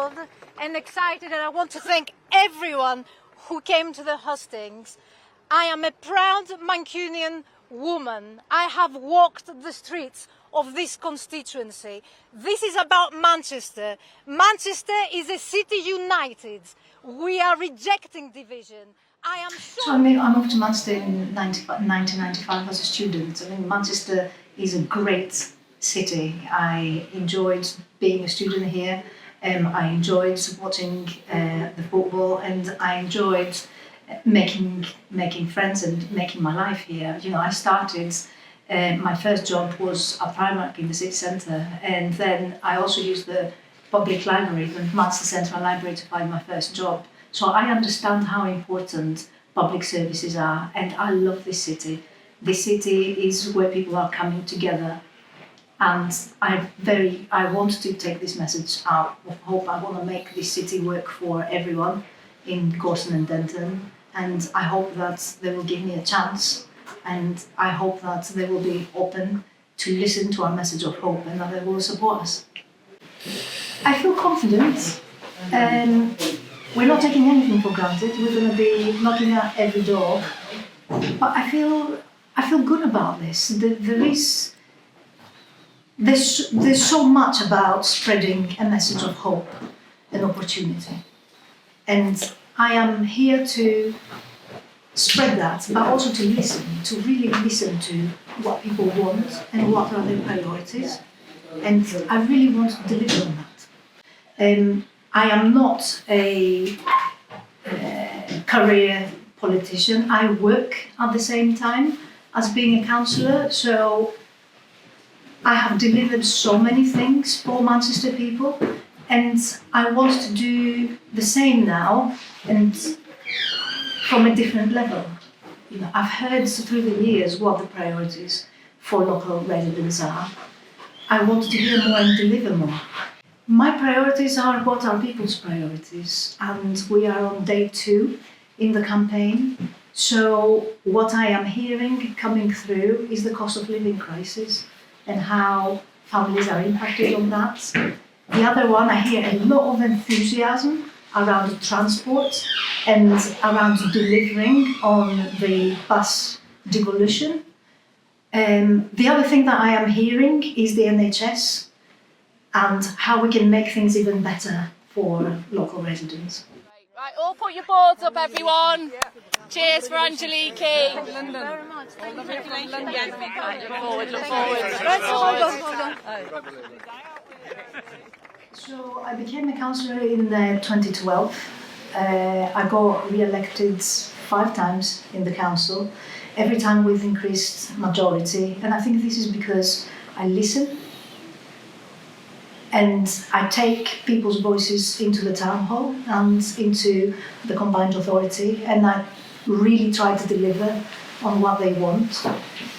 proud and excited, and I want to thank everyone who came to the hustings. I am a proud Mancunian woman. I have walked the streets of this constituency. This is about Manchester. Manchester is a city united. We are rejecting division. So I moved to Manchester in 1995 as a student. I mean, Manchester is a great city. I enjoyed being a student here. I enjoyed watching the football, and I enjoyed making friends and making my life here. You know, I started. My first job was at Primark in the city centre, and then I also used the public library, the Manchester Central Library, to find my first job. So I understand how important public services are, and I love this city. This city is where people are coming together, and I want to take this message out of hope. I want to make this city work for everyone in Gorton and Denton, and I hope that they will give me a chance. And I hope that they will be open to listen to our message of hope and that they will support us. I feel confident. We're not taking anything for granted. We're going to be knocking at every door. But I feel good about this. There's so much about spreading a message of hope and opportunity. And I am here to spread that, but also to really listen to what people want and what are their priorities. And I really want to deliver on that. I am not a career politician. I work at the same time as being a councillor, so I have delivered so many things for Manchester people, and I want to do the same now, and from a different level. You know, I've heard through the years what the priorities for local residents are. I want to hear more and deliver more. My priorities are what are people's priorities, and we are on day 2 in the campaign. So what I am hearing coming through is the cost of living crisis and how families are impacted on that. The other one, I hear a lot of enthusiasm around transport and around delivering on the bus devolution. The other thing that I am hearing is the NHS and how we can make things even better for local residents. Right, all put your boards up, everyone. Cheers for Angeliki. London. Very much. Thank you. Look forward. Hold on. So I became a councillor in 2012. I got re-elected 5 times in the council, every time with increased majority. And I think this is because I listen and I take people's voices into the town hall and into the combined authority, and I really try to deliver on what they want.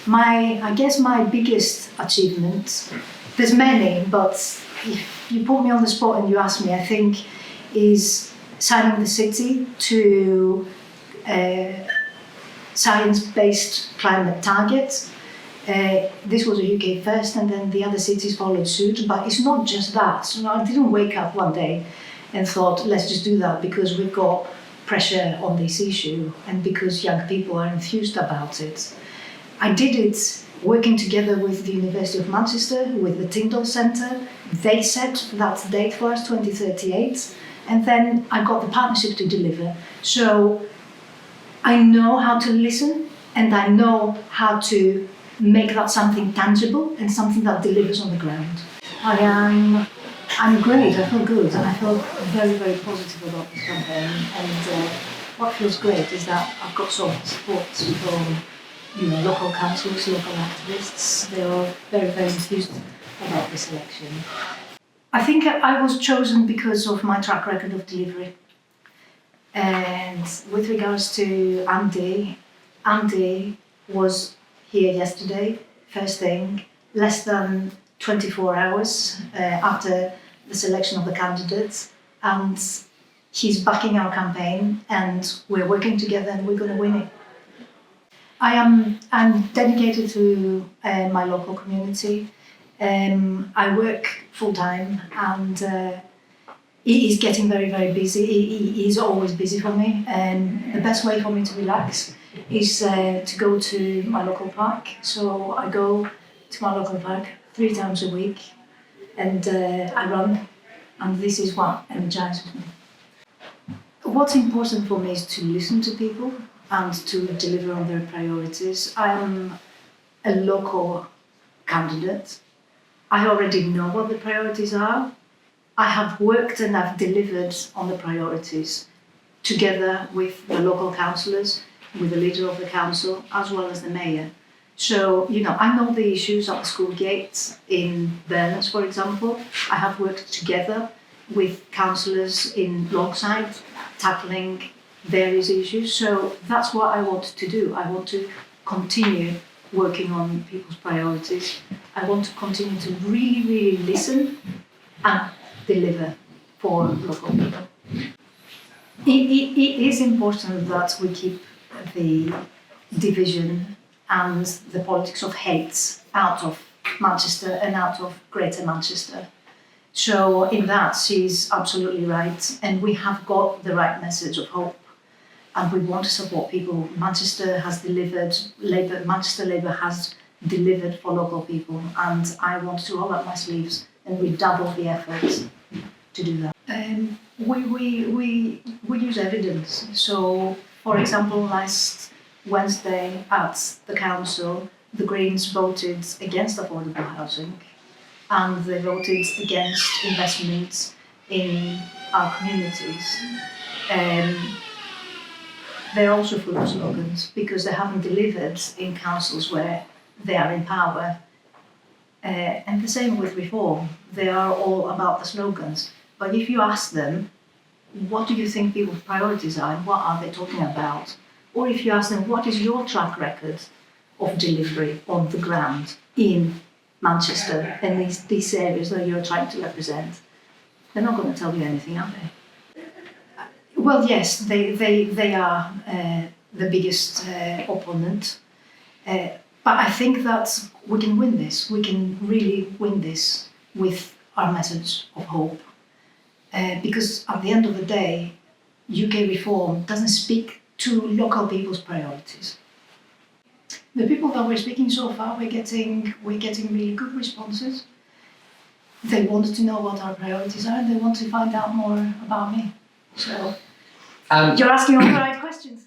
I guess my biggest achievement, there's many, but if you put me on the spot and you ask me, I think is signing the city to science-based climate targets. This was a UK first, and then the other cities followed suit. But it's not just that. So I didn't wake up one day and thought, let's just do that because we've got pressure on this issue and because young people are enthused about it. I did it working together with the University of Manchester, with the Tyndall Centre. They set that date for us, 2038, and then I got the partnership to deliver. So I know how to listen, and I know how to make that something tangible and something that delivers on the ground. I'm great, I feel good, and I feel very, very positive about this campaign. And what feels great is that I've got so much support from local councils, local activists. They're all very, very enthused about this election. I think I was chosen because of my track record of delivery. And with regards to Andy was here yesterday, first thing, less than 24 hours after the selection of the candidates, and he's backing our campaign, and we're working together and we're going to win it. I'm dedicated to my local community. I work full-time, and He is getting very, very busy. He is always busy for me, and the best way for me to relax is to go to my local park. So I go to my local park 3 times a week, and I run, and this is what energizes me. What's important for me is to listen to people and to deliver on their priorities. I am a local candidate. I already know what the priorities are. I have worked and I've delivered on the priorities together with the local councillors, with the leader of the council, as well as the mayor. So, I know the issues at the school gates in Burnham, for example. I have worked together with councillors in Longside, tackling various issues. So that's what I want to do. I want to continue working on people's priorities. I want to continue to really, really listen and deliver for local people. It is important that we keep the division and the politics of hate out of Manchester and out of Greater Manchester. So in that, she's absolutely right, and we have got the right message of hope, and we want to support people. Manchester has delivered, Manchester Labour has delivered for local people, and I want to roll up my sleeves and redouble the efforts to do that. We use evidence. So, for example, last Wednesday at the council, the Greens voted against affordable housing, and they voted against investments in our communities. They're also full of slogans because they haven't delivered in councils where they are in power. And the same with reform. They are all about the slogans. But if you ask them, what do you think people's priorities are and what are they talking about? Or if you ask them, what is your track record of delivery on the ground in Manchester and these areas that you're trying to represent, they're not going to tell you anything, are they? Well, yes, they are the biggest opponent. But I think that we can win this. We can really win this with our message of hope. Because at the end of the day, UK reform doesn't speak to local people's priorities. The people that we're speaking so far, we're getting really good responses. They want to know what our priorities are, and they want to find out more about me. So you're asking all the right questions.